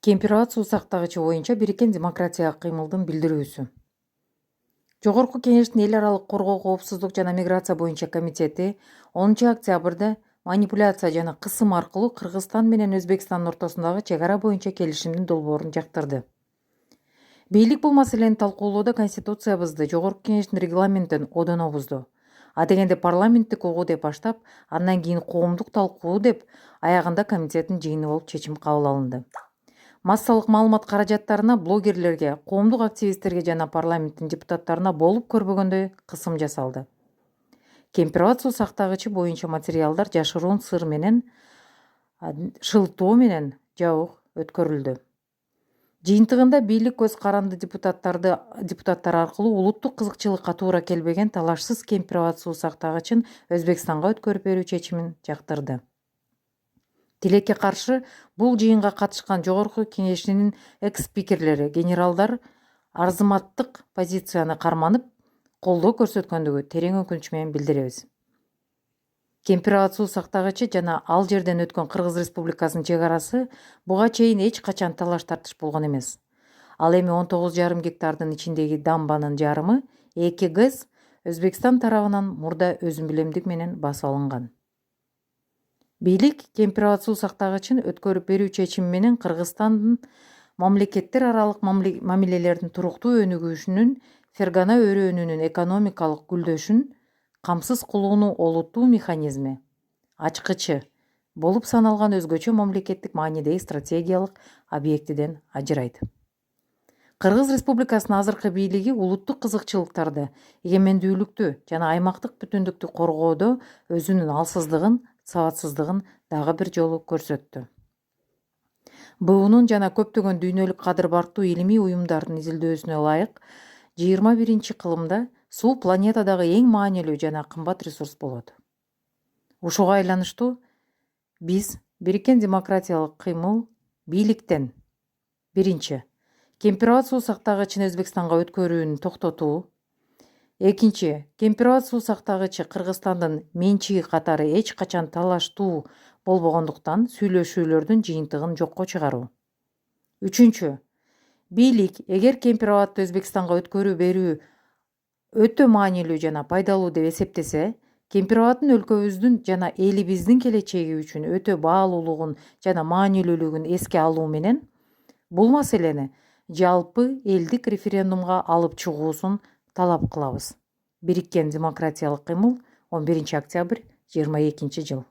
Кемпирабад суу сактагычы боюнча Бириккен демократиялык кыймылдын билдирүүсү. Жогорку Кеңештин эл аралык коргоо, коопсуздук жана миграция боюнча комитети 10 октябрда манипуляция жана кысым аркылуу Кыргызстан менен Өзбекстандын ортосундагы чек ара боюнча келишимдин долбоорун жактырды. Бийлик бул маселени талкуулоодо Конституциябызды, Жогорку Кеңештин регламентин одоно бузду. А дегенде парламенттик угуу деп баштап, андан кийин коомдук талкуу деп аягында комитеттин жыйыны болуп чечим кабыл алынды. Массалык маалымат каражаттарына блогерлерге, коомдук активисттерге жана парламенттин депутаттарына болуп көрбөгөндөй кысым жасалды. Кемпирабад суу сактагычы боюнча материалдар жашыруун сыр менен шылтоо менен жабык өткөрүлдү. Жыйынтыгында бийлик көз каранды депутаттар аркылуу улуттук кызыкчылыкка туура келбеген талашсыз Кемпирабад суу сактагычын Өзбекстанга өткөрүп берүү чечимин жактырды. Тилекке каршы бул жыйынга катышкан Жогорку Кеңешинин экс-спикерлери, генералдар арзыматтык позицияны карманып, колдоо көрсөткөндүгү терең өкүнүч менен билдиребиз. Кемпирабад суу сактагычы жана ал жерден өткөн Кыргыз Республикасынын чек арасы буга чейин эч качан талаш тартыш болгон эмес. Ал эми 19,5 гектардын ичиндеги дамбанын жарымы 2 ГЭС Өзбекстан тарабынан мурда өзүмбилемдик менен басып алынган. Бийлик Кемпирабад суу сактагычын өткөрүп берүү чечими менен Кыргызстандын мамлекеттер аралык мамилелердин туруктуу өнүгүшүнүн, Фергана өрөөнүнүн экономикалык гүлдөшүн камсыз кылуунун олуттуу механизми, ачкычы болуп саналган өзгөчө мамлекеттик маанидеги стратегиялык объектиден ажырайт. Кыргыз Республикасынын азыркы бийлиги улуттук кызыкчылыктарды, эгемендүүлүктү жана аймактык бүтүндүктү коргоодо өзүнүн алсыздыгын, сабатсыздыгын дагы бир жолу көрсөттү. БУнун жана көптөгөн дүйнөлүк кадыр барктуу илимий уюмдардын изилдөөсүнө ылайык 21-кылымда суу планетадагы эң маанилүү жана кымбат ресурс болот. Ушуга айланыштуу биз Бириккен демократиялык кыймыл бийликтен: биринчи, Кемпирабад суу сактагычын Өзбекстанга өткөрүүнү токтотуу. Экинчи, Кемпирабад суу сактагычы Кыргызстандын менчиги катары эч качан талаштуу болбогондуктан сүйлөшүүлөрдүн жыйынтыгын жокко чыгаруу. Үчүнчү, бийлик эгер Кемпирабадды Өзбекстанга өткөрүү берүү өтө маанилүү жана пайдалуу деп эсептесе, Кемпирабаддын өлкөбүздүн жана элибиздин келечеги үчүн өтө баалуулугун жана маанилүүлүгүн эске алуу менен бул маселени жалпы элдик референдумга алып чыгуусун талап кылабыз. Бириккен демократиялык кыймыл 11 октябрь 22 жыл.